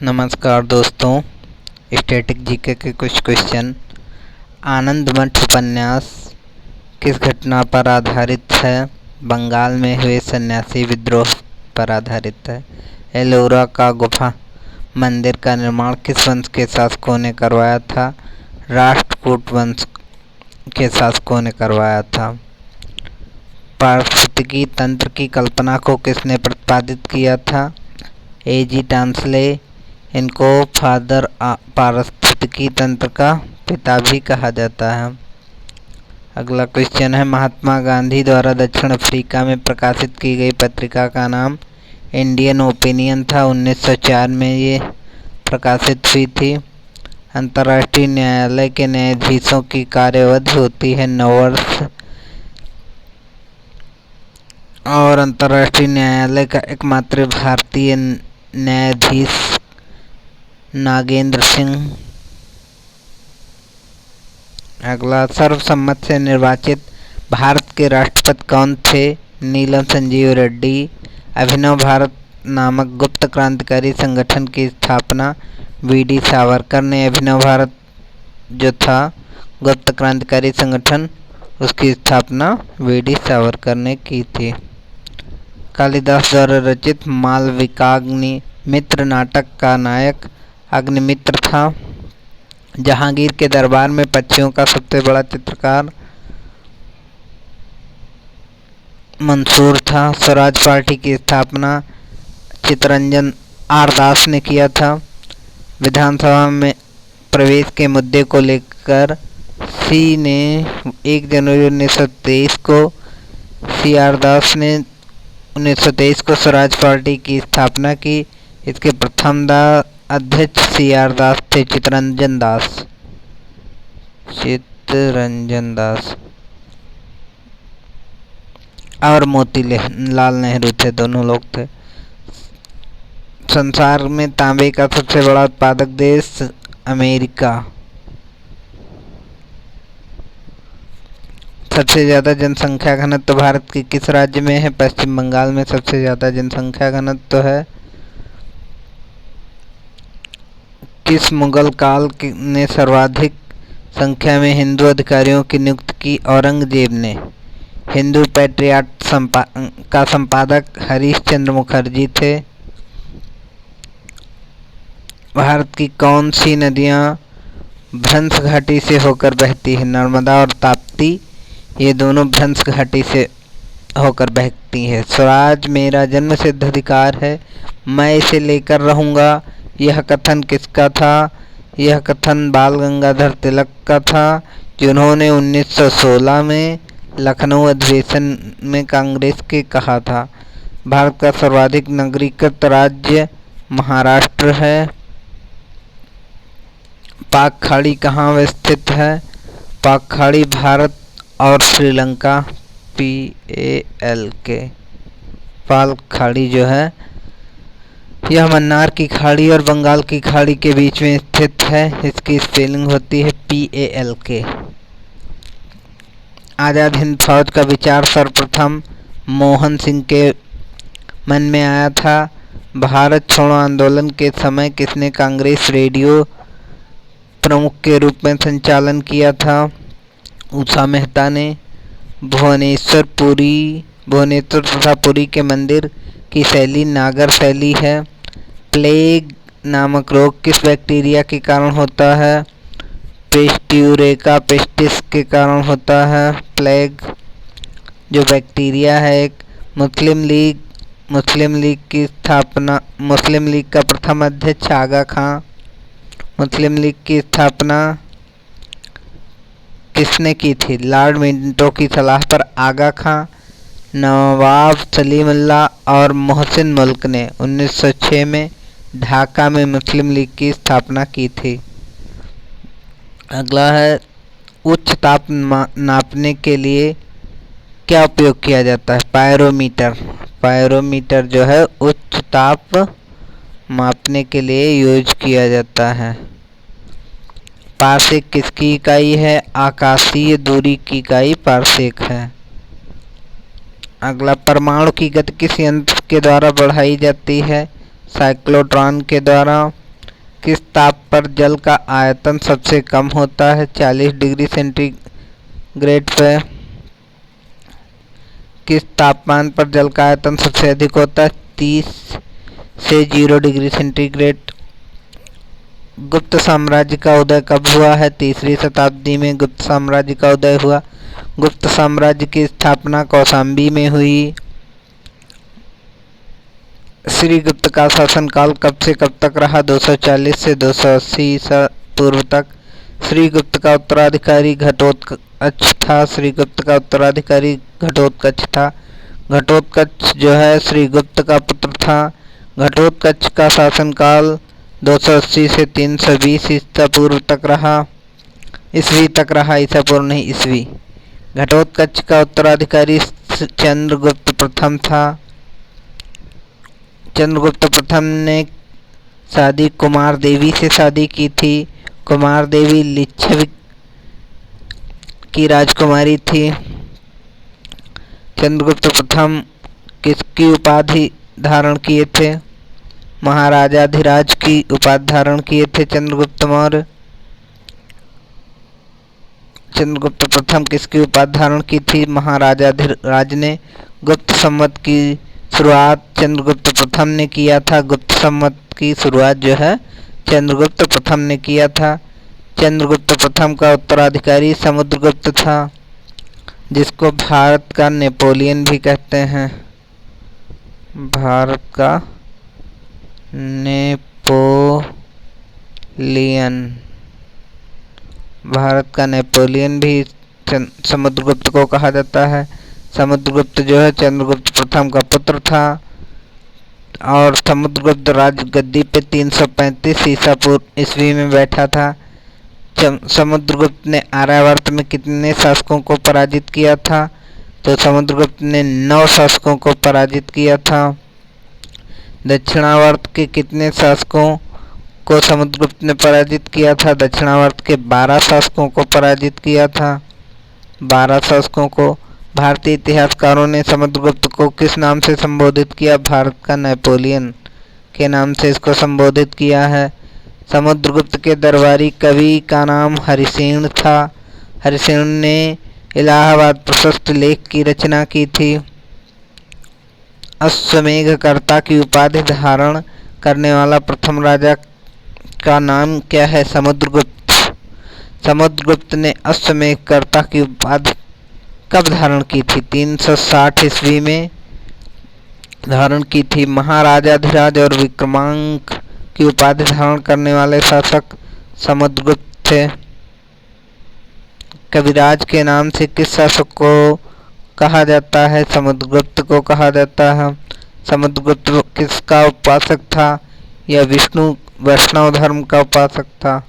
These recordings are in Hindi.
नमस्कार दोस्तों, स्टैटिक जीके के कुछ क्वेश्चन। आनंद मठ उपन्यास किस घटना पर आधारित है? बंगाल में हुए सन्यासी विद्रोह पर आधारित है। एलोरा का गुफा मंदिर का निर्माण किस वंश के शासकों ने करवाया था? राष्ट्रकूट वंश के शासकों ने करवाया था। पारिस्थितिकी तंत्र की कल्पना को किसने प्रतिपादित किया था? A.G. टांसले। इनको फादर पारिस्थितिकी तंत्र का पिता भी कहा जाता है। अगला क्वेश्चन है, महात्मा गांधी द्वारा दक्षिण अफ्रीका में प्रकाशित की गई पत्रिका का नाम इंडियन ओपिनियन था। 1904 में ये प्रकाशित हुई थी। अंतर्राष्ट्रीय न्यायालय के न्यायाधीशों की कार्यावधि होती है 9 वर्ष और अंतर्राष्ट्रीय न्यायालय का एकमात्र भारतीय न्यायाधीश नागेंद्र सिंह। अगला, सर्वसम्मत से निर्वाचित भारत के राष्ट्रपति कौन थे? नीलम संजीव रेड्डी। अभिनव भारत नामक गुप्त क्रांतिकारी संगठन की स्थापना वी.डी. सावरकर ने। अभिनव भारत जो था गुप्त क्रांतिकारी संगठन, उसकी स्थापना वी.डी. सावरकर ने की थी। कालिदास द्वारा रचित मालविकाग्निमित्र नाटक का नायक अग्निमित्र था। जहांगीर के दरबार में पक्षियों का सबसे बड़ा चित्रकार मंसूर था। स्वराज पार्टी की स्थापना चित्तरंजन आर दास ने किया था। विधानसभा में प्रवेश के मुद्दे को लेकर सी ने 1 जनवरी 1923 को सी आर दास ने 1923 को स्वराज पार्टी की स्थापना की। इसके प्रथम अध्यक्ष सी आर दास थे। चित्तरंजन दास और मोतीलाल नेहरू थे, दोनों लोग थे। संसार में तांबे का सबसे बड़ा उत्पादक देश अमेरिका। सबसे ज़्यादा जनसंख्या घनत्व भारत के किस राज्य में है? पश्चिम बंगाल में सबसे ज़्यादा जनसंख्या घनत्व है। किस मुगल काल ने सर्वाधिक संख्या में हिंदू अधिकारियों की नियुक्ति की? औरंगजेब ने। हिंदू पैट्रियाट का संपादक हरीश चंद्र मुखर्जी थे। भारत की कौन सी नदियाँ भ्रंश घाटी से होकर बहती हैं? नर्मदा और ताप्ती, ये दोनों भ्रंश घाटी से होकर बहती है। स्वराज मेरा जन्मसिद्ध अधिकार है, मैं इसे लेकर रहूँगा, यह कथन किसका था? यह कथन बाल गंगाधर तिलक का था, जिन्होंने 1916 में लखनऊ अधिवेशन में कांग्रेस के कहा था। भारत का सर्वाधिक नगरीकृत राज्य महाराष्ट्र है। पाक खाड़ी कहाँ स्थित है? पाक खाड़ी भारत और श्रीलंका PALK पाक खाड़ी जो है यह मन्नार की खाड़ी और बंगाल की खाड़ी के बीच में स्थित है। इसकी स्पेलिंग होती है PALK। आज़ाद हिंद फौज का विचार सर्वप्रथम मोहन सिंह के मन में आया था। भारत छोड़ो आंदोलन के समय किसने कांग्रेस रेडियो प्रमुख के रूप में संचालन किया था? उषा मेहता ने। भुवनेश्वर तथा पुरी के मंदिर की शैली नागर शैली है। प्लेग नामक रोग किस बैक्टीरिया के कारण होता है? पेस्ट्यूरेका पेस्टिस के कारण होता है। प्लेग जो बैक्टीरिया है एक। मुस्लिम लीग का प्रथम अध्यक्ष आगा खां। मुस्लिम लीग की स्थापना किसने की थी? लॉर्ड मिंटो की सलाह पर आगा खां, नवाब सलीमुल्लाह और मोहसिन मुल्क ने 1906 में ढाका में मुस्लिम लीग की स्थापना की थी। अगला है, उच्च ताप नापने के लिए क्या उपयोग किया जाता है? पायरोमीटर जो है उच्च ताप मापने के लिए यूज किया जाता है। पारसेक किसकी इकाई है? आकाशीय दूरी की इकाई पारसेक है। अगला, परमाणु की गति किस यंत्र के द्वारा बढ़ाई जाती है? साइक्लोट्रॉन के द्वारा। किस ताप पर जल का आयतन सबसे कम होता है? 40 डिग्री सेंटीग्रेड पे। किस तापमान पर जल का आयतन सबसे अधिक होता है? 30 से 0 डिग्री सेंटीग्रेड। गुप्त साम्राज्य का उदय कब हुआ है? 3री शताब्दी में गुप्त साम्राज्य का उदय हुआ। गुप्त साम्राज्य की स्थापना कौशाम्बी में हुई। श्रीगुप्त का शासनकाल कब से कब तक रहा? 240 से 280 ईसा पूर्व तक। श्रीगुप्त का उत्तराधिकारी घटोत्कच था। श्रीगुप्त का उत्तराधिकारी घटोत्कच था। घटोत्कच जो है श्रीगुप्त का पुत्र था। घटोत्कच का शासनकाल 280 से 320 ईसा पूर्व तक रहा। ईस्वी तक रहा, ईसा पूर्व नहीं, ईस्वी। घटोत्कच का उत्तराधिकारी चंद्रगुप्त प्रथम था। चंद्रगुप्त प्रथम ने शादी कुमार देवी से शादी की थी। कुमार देवी लिच्छवी की राजकुमारी थी। चंद्रगुप्त प्रथम किसकी उपाधि धारण किए थे? महाराजाधिराज की उपाधि धारण किए थे चंद्रगुप्त मौर्य। चंद्रगुप्त प्रथम किसकी उपाधि धारण की थी? महाराजाधिराज ने। गुप्त संवत की शुरुआत चंद्रगुप्त प्रथम ने किया था। गुप्त संवत की शुरुआत जो है चंद्रगुप्त प्रथम ने किया था। चंद्रगुप्त प्रथम का उत्तराधिकारी समुद्रगुप्त था, जिसको भारत का नेपोलियन भी कहते हैं। भारत का नेपोलियन, भारत का नेपोलियन भी समुद्रगुप्त को कहा जाता है। समुद्रगुप्त जो है चंद्रगुप्त प्रथम का पुत्र था और समुद्रगुप्त राजगद्दी पे 335 ईसा पूर्व ईस्वी में बैठा था। समुद्रगुप्त ने आर्यावर्त में कितने शासकों को पराजित किया था? तो समुद्रगुप्त ने 9 शासकों को पराजित किया था। दक्षिणावर्त के कितने शासकों को समुद्रगुप्त ने पराजित किया था? दक्षिणावर्त के 12 शासकों को पराजित किया था। 12 शासकों को। भारतीय इतिहासकारों ने समुद्रगुप्त को किस नाम से संबोधित किया? भारत का नेपोलियन के नाम से इसको संबोधित किया है। समुद्रगुप्त के दरबारी कवि का नाम हरिसेन था। हरिसेन ने इलाहाबाद प्रशस्त लेख की रचना की थी। अश्वमेधकर्ता की उपाधि धारण करने वाला प्रथम राजा का नाम क्या है? समुद्रगुप्त। समुद्रगुप्त ने अश्वमेधकर्ता की उपाधि कब धारण की थी? 360 ईस्वी में धारण की थी। महाराजाधिराज और विक्रमांक की उपाधि धारण करने वाले शासक समुद्रगुप्त थे। कविराज के नाम से किस शासक को कहा जाता है? समुद्रगुप्त को कहा जाता है। समुद्रगुप्त किसका उपासक था? यह विष्णु वैष्णव धर्म का उपासक था।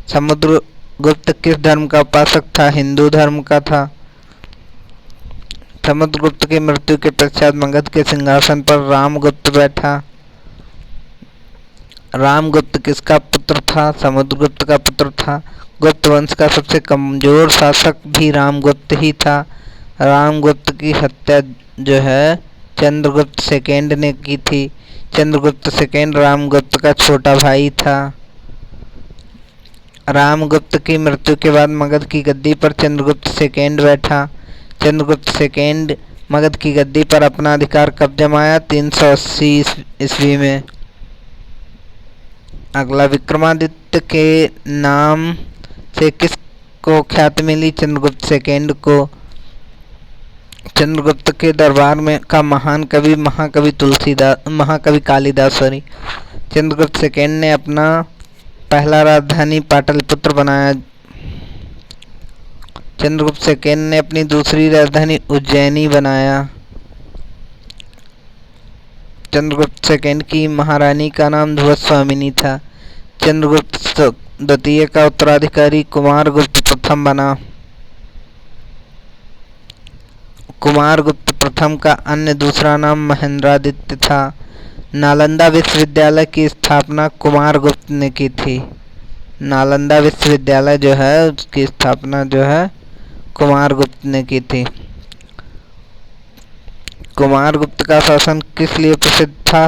समुद्रगुप्त किस धर्म का उपासक था? हिंदू धर्म का था। समुद्रगुप्त की मृत्यु के पश्चात मगध के सिंहासन पर रामगुप्त बैठा। रामगुप्त किसका पुत्र था? समुद्रगुप्त का पुत्र था। गुप्त वंश का सबसे कमजोर शासक भी रामगुप्त ही था। रामगुप्त की हत्या जो है चंद्रगुप्त सेकेंड ने की थी। चंद्रगुप्त सेकेंड रामगुप्त का छोटा भाई था। रामगुप्त की मृत्यु के बाद मगध की गद्दी पर चंद्रगुप्त सेकेंड बैठा। चंद्रगुप्त सेकेंड मगध की गद्दी पर अपना अधिकार कब जमाया? 380 ईस्वी में। अगला, विक्रमादित्य के नाम से किसको ख्याति मिली? चंद्रगुप्त सेकेंड को। चंद्रगुप्त के दरबार में का महान कवि महाकवि कालिदास चंद्रगुप्त सेकेंड ने अपना पहला राजधानी पाटलिपुत्र बनाया। चंद्रगुप्त सेकेंड ने अपनी दूसरी राजधानी उज्जैनी बनाया। चंद्रगुप्त सेकेंड की महारानी का नाम ध्रुवस्वामिनी था। चंद्रगुप्त द्वितीय का उत्तराधिकारी कुमारगुप्त प्रथम बना। कुमारगुप्त प्रथम का अन्य दूसरा नाम महेंद्रादित्य था। नालंदा विश्वविद्यालय की स्थापना कुमारगुप्त ने की थी। नालंदा विश्वविद्यालय जो है उसकी स्थापना जो है कुमारगुप्त ने की थी। कुमारगुप्त का शासन किस लिए प्रसिद्ध था?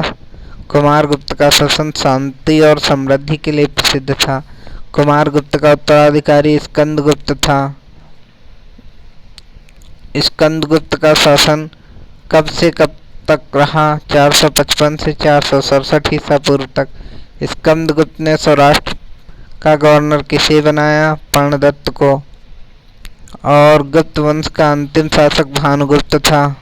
कुमारगुप्त का शासन शांति और समृद्धि के लिए प्रसिद्ध था। कुमारगुप्त का उत्तराधिकारी स्कंदगुप्त था। स्कंदगुप्त का शासन कब से कब तक रहा? 455 से 467 ईसा पूर्व तक। स्कंदगुप्त ने सौराष्ट्र का गवर्नर किसे बनाया? पर्णदत्त को। और गुप्त वंश का अंतिम शासक भानुगुप्त था।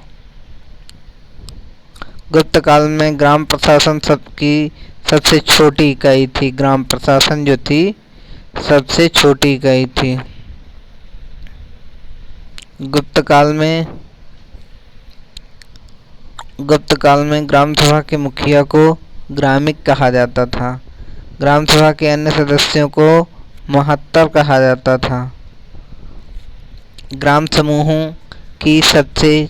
गुप्त काल में ग्राम प्रशासन की सबसे छोटी इकाई थी। ग्राम प्रशासन जो थी सबसे छोटी इकाई थी। गुप्त काल में ग्राम सभा के मुखिया को ग्रामिक कहा जाता था। ग्राम सभा के अन्य सदस्यों को महत्तर कहा जाता था। ग्राम समूहों की सबसे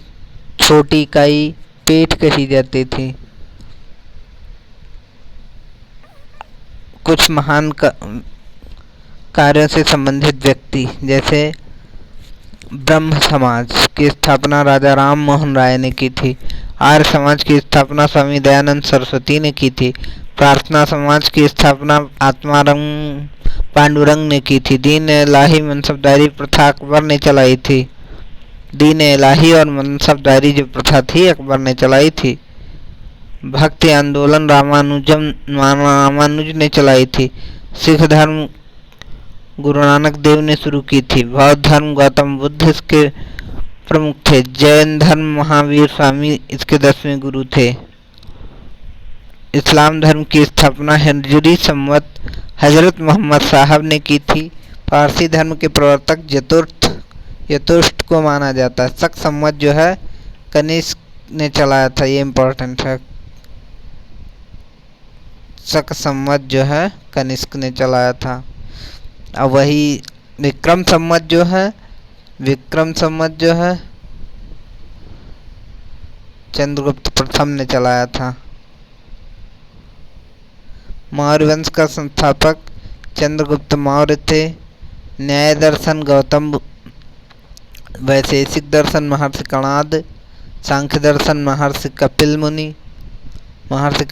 छोटी इकाई पेट कही जाती थी। कुछ महान कार्यों से संबंधित व्यक्ति, जैसे ब्रह्म समाज की स्थापना राजा राम मोहन राय ने की थी। आर्य समाज की स्थापना स्वामी दयानंद सरस्वती ने की थी। प्रार्थना समाज की स्थापना आत्माराम पांडुरंग ने की थी। दीन इलाही मनसबदारी प्रथा अकबर ने चलाई थी। दीन इलाही और मनसबदारी जो प्रथा थी अकबर ने चलाई थी। भक्ति आंदोलन रामानुज ने चलाई थी। सिख धर्म गुरु नानक देव ने शुरू की थी। बौद्ध धर्म गौतम बुद्ध इसके प्रमुख थे। जैन धर्म महावीर स्वामी इसके 10वें गुरु थे। इस्लाम धर्म की स्थापना हिजरी संवत हजरत मोहम्मद साहब ने की थी। पारसी धर्म के प्रवर्तक यतुष्ट को माना जाता है। शक संवत जो है कनिष्क ने चलाया था। ये इम्पोर्टेंट है। शक संवत जो है कनिष्क ने चलाया था। अब वही विक्रम संवत जो है चंद्रगुप्त प्रथम ने चलाया था। मौर्य वंश का संस्थापक चंद्रगुप्त मौर्य थे। न्याय दर्शन गौतम, वैशेषिक दर्शन महर्षि कणाद, सांख्य दर्शन महर्षि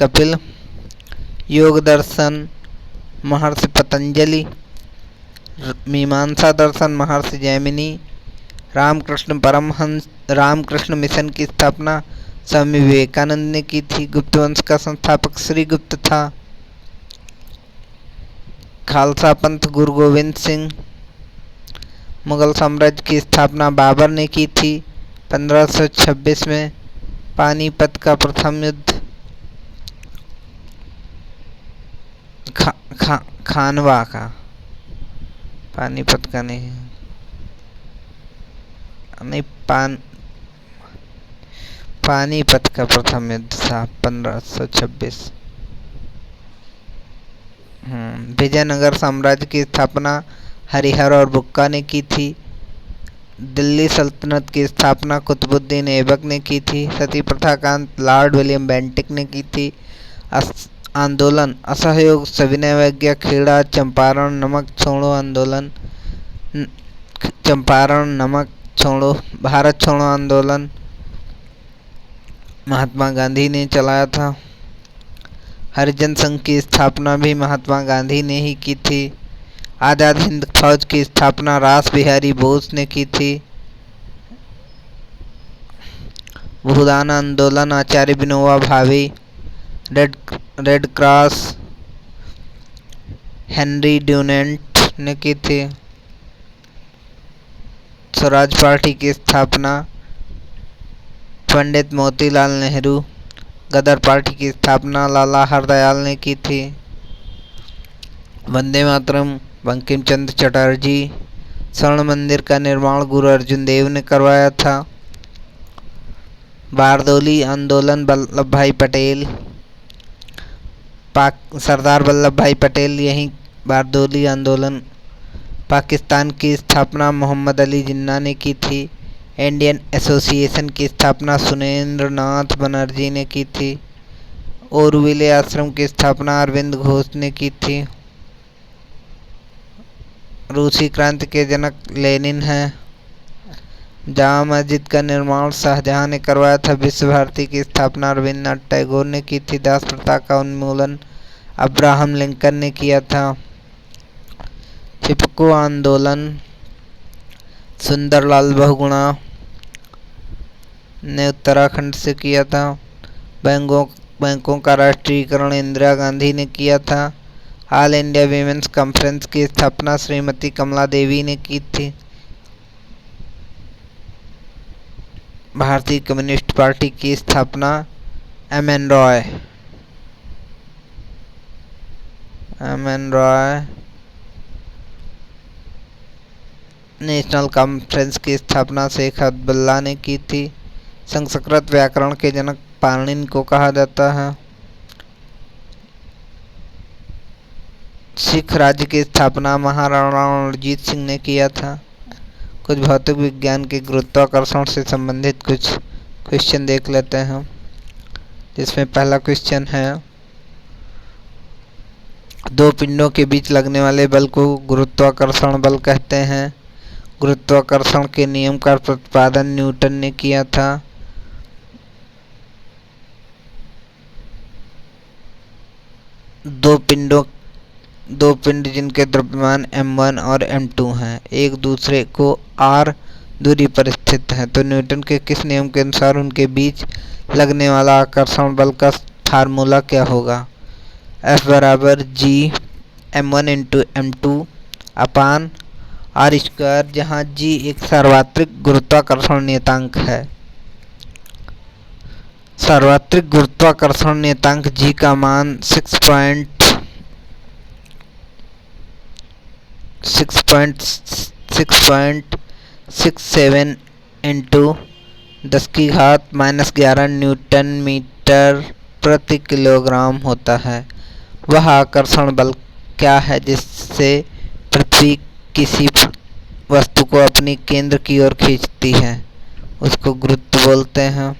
कपिल, योग दर्शन महर्षि पतंजलि, मीमांसा दर्शन महर्षि जैमिनी, रामकृष्ण मिशन की स्थापना स्वामी विवेकानंद ने की थी। गुप्त वंश का संस्थापक श्रीगुप्त था। खालसा पंथ गुरु गोविंद सिंह। मुगल साम्राज्य की स्थापना बाबर ने की थी 1526 में। पानीपत का प्रथम युद्ध खानवा का, पानीपत का नहीं पानीपत का प्रथम युद्ध था 1526। विजयनगर साम्राज्य की स्थापना हरिहर और बुक्का ने की थी। दिल्ली सल्तनत की स्थापना कुतुबुद्दीन ऐबक ने की थी। सती प्रथा का अंत लॉर्ड विलियम बेंटिक ने की थी। आंदोलन असहयोग सविनय अवज्ञा खेड़ा चंपारण नमक छोड़ो आंदोलन, भारत छोड़ो आंदोलन महात्मा गांधी ने चलाया था। हरिजन संघ की स्थापना भी महात्मा गांधी ने ही की थी। आज़ाद हिंद फौज की स्थापना रास बिहारी बोस ने की थी। भूदान आंदोलन आचार्य Vinoba Bhave. Red cross Henry Dunant ने की थी। स्वराज पार्टी की स्थापना पंडित मोतीलाल नेहरू। गदर पार्टी की स्थापना लाला हरदयाल ने की थी। वंदे मातरम बंकिम चंद्र चटर्जी। स्वर्ण मंदिर का निर्माण गुरु अर्जुन देव ने करवाया था। बारदोली आंदोलन वल्लभ भाई पटेल, सरदार वल्लभ भाई पटेल यही बारदोली आंदोलन। पाकिस्तान की स्थापना मोहम्मद अली जिन्ना ने की थी। इंडियन एसोसिएशन की स्थापना सुरेंद्र नाथ बनर्जी ने की थी। ओरुविले आश्रम की स्थापना अरविंद घोष ने की थी। रूसी क्रांति के जनक लेनिन हैं। जामा मस्जिद का निर्माण शाहजहां ने करवाया था। विश्व भारती की स्थापना रविन्द्रनाथ टैगोर ने की थी। दास प्रथा का उन्मूलन अब्राहम लिंकन ने किया था। चिपको आंदोलन सुंदरलाल बहुगुणा ने उत्तराखंड से किया था। बैंकों का राष्ट्रीयकरण इंदिरा गांधी ने किया था। ऑल इंडिया वीमेंस कॉन्फ्रेंस की स्थापना श्रीमती कमला देवी ने की थी। भारतीय कम्युनिस्ट पार्टी की स्थापना एम.एन. रॉय नेशनल कॉन्फ्रेंस की स्थापना शेख अब्दुल्ला ने की थी। संस्कृत व्याकरण के जनक पाणिनि को कहा जाता है। सिख राज्य की स्थापना महाराणा रणजीत सिंह ने किया था। कुछ भौतिक विज्ञान के गुरुत्वाकर्षण से संबंधित कुछ क्वेश्चन देख लेते हैं, जिसमें पहला क्वेश्चन है, दो पिंडों के बीच लगने वाले बल को गुरुत्वाकर्षण बल कहते हैं। गुरुत्वाकर्षण के नियम का प्रतिपादन न्यूटन ने किया था। दो पिंड जिनके द्रव्यमान m1 और m2 हैं, एक दूसरे को r दूरी पर स्थित हैं, तो न्यूटन के किस नियम के अनुसार उनके बीच लगने वाला आकर्षण बल का फार्मूला क्या होगा? F बराबर g m1 इंटू m2 अपान r स्क्वायर, जहाँ g एक सार्वत्रिक गुरुत्वाकर्षण नियतांक है। सार्वत्रिक गुरुत्वाकर्षण नियतांक g का मान 6.67 इंटू 10⁻⁻11 न्यूटन मीटर प्रति किलोग्राम होता है। वह आकर्षण बल क्या है जिससे पृथ्वी किसी वस्तु को अपनी केंद्र की ओर खींचती है? उसको गुरुत्व बोलते हैं।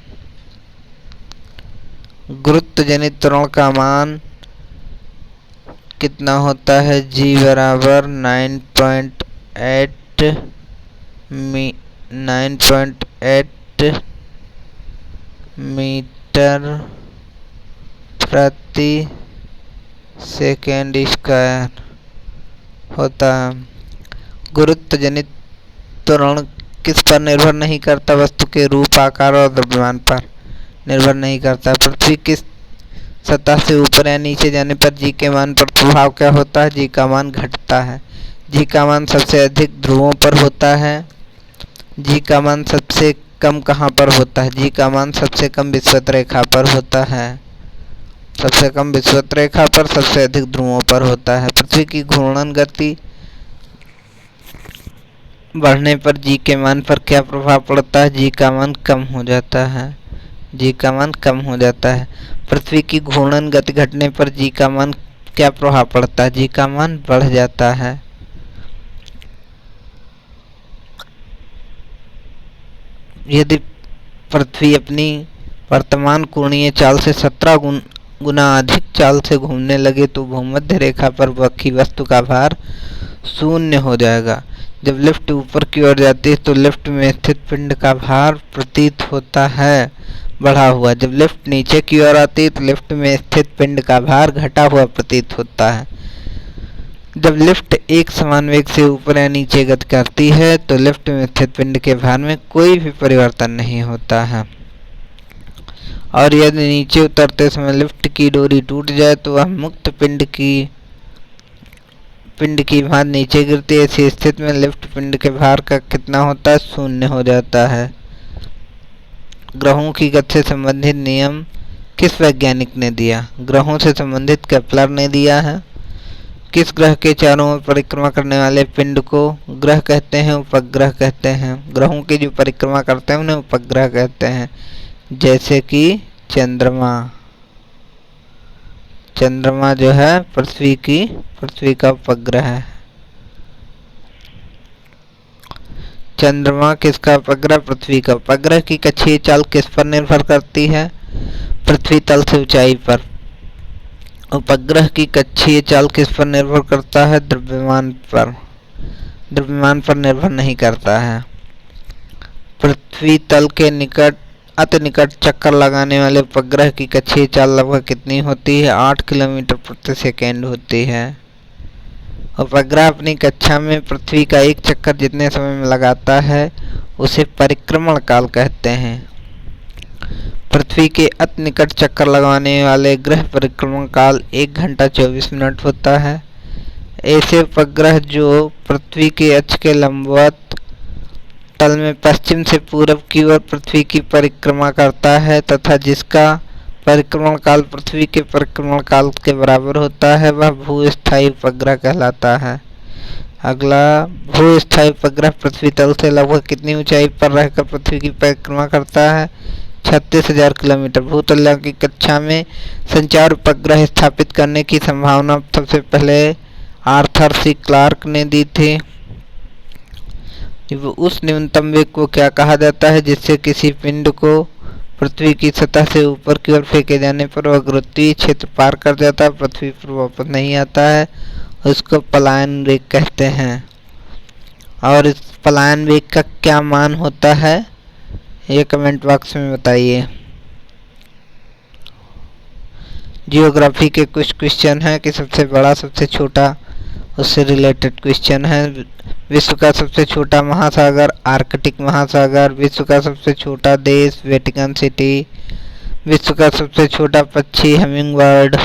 गुरुत्व जनित त्वरण का मान कितना होता है? g बराबर 9.8 मीटर प्रति सेकेंड स्क्वायर होता है। गुरुत्व जनित त्वरण किस पर निर्भर नहीं करता? वस्तु के रूप, आकार और द्रव्यमान पर निर्भर नहीं करता। पृथ्वी की सतह से ऊपर या नीचे जाने पर g के मान पर प्रभाव क्या होता है? g का मान घटता है। g का मान सबसे अधिक ध्रुवों पर होता है। g का मान सबसे कम कहाँ पर होता है? g का मान सबसे कम विषुवत रेखा पर होता है। सबसे कम विषुवत रेखा पर, सबसे अधिक ध्रुवों पर होता है। पृथ्वी की घूर्णन गति बढ़ने पर g के मान पर क्या प्रभाव पड़ता है? g का मान कम हो जाता है। g का मान कम हो जाता है। पृथ्वी की घूर्णन गति घटने पर g का मान क्या प्रभाव पड़ता है? g का मान बढ़ जाता है। यदि पृथ्वी अपनी वर्तमान कोणीय चाल से 17 गुना अधिक चाल से घूमने लगे तो भूमध्य रेखा पर रखी वस्तु का भार शून्य हो जाएगा। जब लिफ्ट ऊपर की ओर जाती है तो लिफ्ट में स्थित पिंड का भार प्रतीत होता है बढ़ा हुआ। जब लिफ्ट नीचे की ओर आती है तो लिफ्ट में स्थित पिंड का भार घटा हुआ प्रतीत होता है। जब लिफ्ट एक समान वेग से ऊपर या नीचे गति करती है तो लिफ्ट में स्थित पिंड के भार में कोई भी परिवर्तन नहीं होता है। और यदि नीचे उतरते समय लिफ्ट की डोरी टूट जाए तो वह मुक्त पिंड की भार नीचे गिरती है। ऐसी स्थिति में लिफ्ट पिंड के भार का कितना होता है? शून्य हो जाता है। ग्रहों की गति से संबंधित नियम किस वैज्ञानिक ने दिया? ग्रहों से संबंधित केपलर ने दिया है। किस ग्रह के चारों ओर परिक्रमा करने वाले पिंड को ग्रह कहते हैं, उपग्रह कहते हैं? ग्रहों की जो परिक्रमा करते हैं उन्हें उपग्रह कहते हैं, जैसे कि चंद्रमा। चंद्रमा जो है पृथ्वी का उपग्रह है। चंद्रमा किसका उपग्रह? पृथ्वी का। उपग्रह की कक्षीय चाल किस पर निर्भर करती है? पृथ्वी तल से ऊंचाई पर। उपग्रह की कक्षीय चाल किस पर निर्भर करता है? द्रव्यमान पर। द्रव्यमान पर निर्भर नहीं करता है। पृथ्वी तल के निकट अति निकट चक्कर लगाने वाले उपग्रह की कक्षीय चाल लगभग कितनी होती है? 8 किलोमीटर प्रति सेकेंड होती है। उपग्रह अपनी कक्षा में पृथ्वी का एक चक्कर जितने समय में लगाता है उसे परिक्रमण काल कहते हैं। पृथ्वी के अति निकट चक्कर लगाने वाले ग्रह परिक्रमण काल 1 घंटा 24 मिनट होता है। ऐसे उपग्रह जो पृथ्वी के अक्ष के लंबवत तल में पश्चिम से पूरब की ओर पृथ्वी की परिक्रमा करता है तथा जिसका परिक्रमण काल पृथ्वी के परिक्रमण काल के बराबर होता है, वह भूस्थायी उपग्रह कहलाता है। अगला, भूस्थायी उपग्रह पृथ्वी तल से लगभग कितनी ऊंचाई पर रहकर पृथ्वी की परिक्रमा करता है? 36,000 किलोमीटर। भूतल की कक्षा में संचार उपग्रह स्थापित करने की संभावना सबसे पहले आर्थर सी क्लार्क ने दी थी। उस न्यूनतम वेग को क्या कहा जाता है जिससे किसी पिंड को पृथ्वी की सतह से ऊपर की ओर फेंके जाने पर वह गुरुत्वीय क्षेत्र पार कर जाता है, पृथ्वी पर वापस नहीं आता है? उसको पलायन वेग कहते हैं। और इस पलायन वेग का क्या मान होता है, ये कमेंट बॉक्स में बताइए। जियोग्राफी के कुछ क्वेश्चन हैं कि सबसे बड़ा सबसे छोटा, उससे रिलेटेड क्वेश्चन है। विश्व का सबसे छोटा महासागर आर्कटिक महासागर। विश्व का सबसे छोटा देश वेटिकन सिटी। विश्व का सबसे छोटा पक्षी हमिंग बर्ड।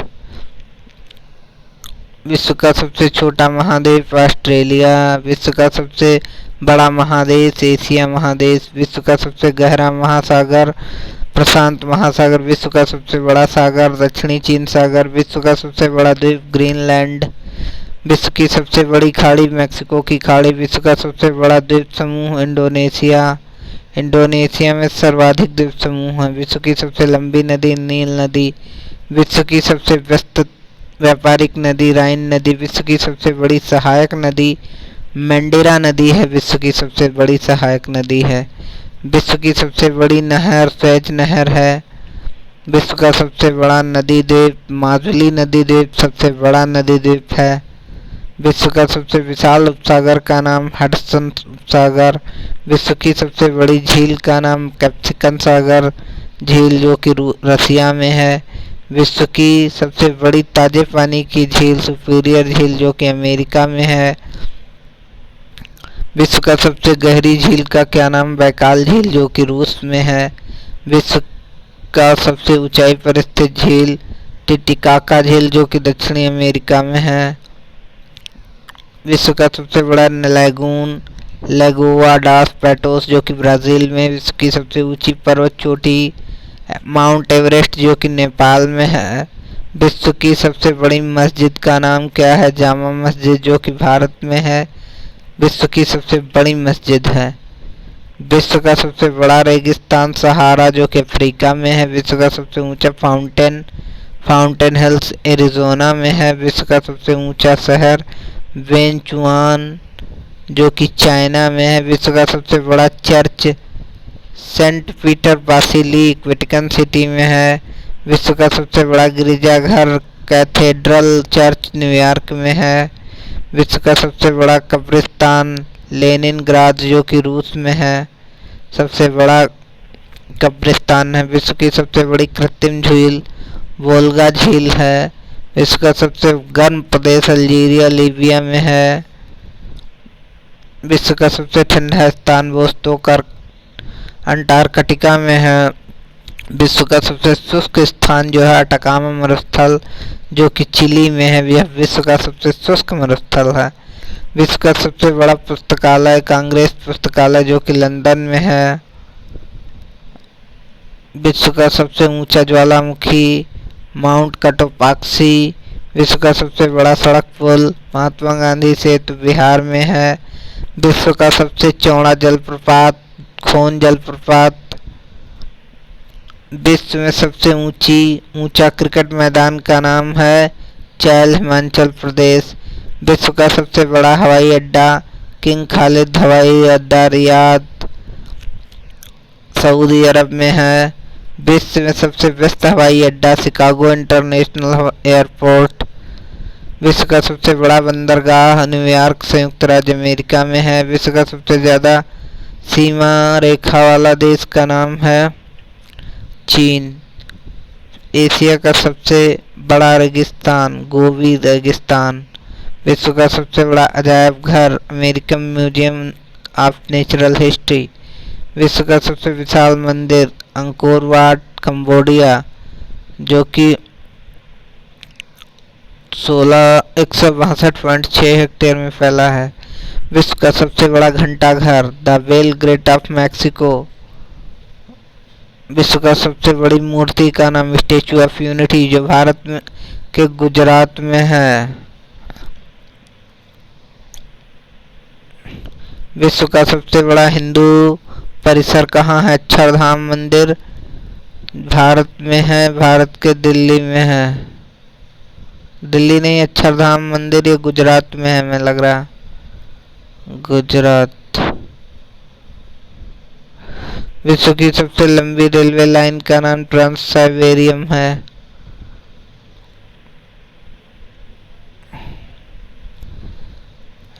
विश्व का सबसे छोटा महाद्वीप ऑस्ट्रेलिया। विश्व का सबसे बड़ा महादेश एशिया महादेश। विश्व का सबसे गहरा महासागर प्रशांत महासागर। विश्व का सबसे बड़ा सागर दक्षिणी चीन सागर। विश्व का सबसे बड़ा द्वीप ग्रीनलैंड। विश्व की सबसे बड़ी खाड़ी मैक्सिको की खाड़ी। विश्व का सबसे बड़ा द्वीप समूह इंडोनेशिया। इंडोनेशिया में सर्वाधिक द्वीप समूह हैं। विश्व की सबसे लंबी नदी नील नदी। विश्व की सबसे व्यस्त व्यापारिक नदी राइन नदी। विश्व की सबसे बड़ी सहायक नदी मैंडेरा नदी है। विश्व की सबसे बड़ी सहायक नदी है। विश्व की सबसे बड़ी नहर स्वेज नहर है। विश्व का सबसे बड़ा नदी द्वीप माजुली नदी द्वीप सबसे बड़ा नदी द्वीप है। विश्व का सबसे विशाल उपसागर का नाम हडसन उपसागर। विश्व की सबसे बड़ी झील का नाम कैप्सिकन सागर झील जो कि रसिया में है। विश्व की सबसे बड़ी ताजे पानी की झील सुपीरियर झील जो कि अमेरिका में है। विश्व का सबसे गहरी झील का क्या नाम बैकाल झील जो कि रूस में है। विश्व का सबसे ऊंचाई पर स्थित झील टिटिकाका झील जो कि दक्षिणी अमेरिका में है। विश्व का सबसे बड़ा लैगून लेगोवा डास पैटोस जो कि ब्राज़ील में। विश्व की सबसे ऊंची पर्वत चोटी माउंट एवरेस्ट जो कि नेपाल में है। विश्व की सबसे बड़ी मस्जिद का नाम क्या है? जामा मस्जिद जो कि भारत में है। विश्व की सबसे बड़ी मस्जिद है। विश्व का सबसे बड़ा रेगिस्तान सहारा जो कि अफ्रीका में है। विश्व का सबसे ऊंचा फाउंटेन हिल्स एरिजोना में है। विश्व का सबसे ऊंचा शहर वेंचुआन जो कि चाइना में है। विश्व का सबसे बड़ा चर्च Saint Peter Basilica Vatican City में है। विश्व का सबसे बड़ा गिरजाघर कैथेड्रल चर्च न्यूयॉर्क में है। विश्व का सबसे बड़ा कब्रिस्तान लेनिनग्राद जो कि रूस में है सबसे बड़ा कब्रिस्तान है। विश्व की सबसे बड़ी कृत्रिम झील वोल्गा झील है। विश्व का सबसे गर्म प्रदेश अल्जीरिया लीबिया में है। विश्व का सबसे ठंडा स्थान वोस्तोकर अंटार्कटिका में है। विश्व का सबसे शुष्क स्थान जो है अटाकामा मरुस्थल जो कि चिली में है। यह विश्व का सबसे शुष्क मरुस्थल है। विश्व का सबसे बड़ा पुस्तकालय कांग्रेस पुस्तकालय जो कि लंदन में है। विश्व का सबसे ऊंचा ज्वालामुखी माउंट कटोपाक्सी। विश्व का सबसे बड़ा सड़क पुल महात्मा गांधी सेतु बिहार में है। विश्व का सबसे चौड़ा जलप्रपात खोन जलप्रपात। विश्व में सबसे ऊंचा क्रिकेट मैदान का नाम है चैल हिमाचल प्रदेश। विश्व का सबसे बड़ा हवाई अड्डा किंग खालिद हवाई अड्डा रियाद सऊदी अरब में है। विश्व में सबसे व्यस्त हवाई अड्डा शिकागो इंटरनेशनल एयरपोर्ट। विश्व का सबसे बड़ा बंदरगाह न्यूयॉर्क संयुक्त राज्य अमेरिका में है। विश्व का सबसे ज़्यादा सीमा रेखा वाला देश का नाम है चीन। एशिया का सबसे बड़ा रेगिस्तान गोबी रेगिस्तान। विश्व का सबसे बड़ा अजायब घर American museum of natural history. विश्व का सबसे विशाल मंदिर अंकोर वाट कंबोडिया, जो कि 162.6 हेक्टेयर में फैला है। विश्व का सबसे बड़ा घंटाघर the bell great of Mexico. विश्व का सबसे बड़ी मूर्ति का नाम स्टैचू ऑफ यूनिटी, जो भारत में के गुजरात में है। विश्व का सबसे बड़ा हिंदू परिसर कहाँ है? अक्षरधाम मंदिर भारत में है, भारत के दिल्ली में है। दिल्ली नहीं, अक्षरधाम मंदिर ये गुजरात में है, मैं लग रहा गुजरात। विश्व की सबसे लंबी रेलवे लाइन का नाम ट्रांस साइबेरियन है।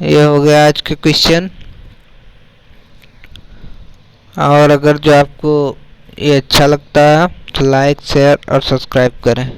ये हो गया आज के क्वेश्चन। और अगर जो आपको ये अच्छा लगता है तो लाइक शेयर और सब्सक्राइब करें।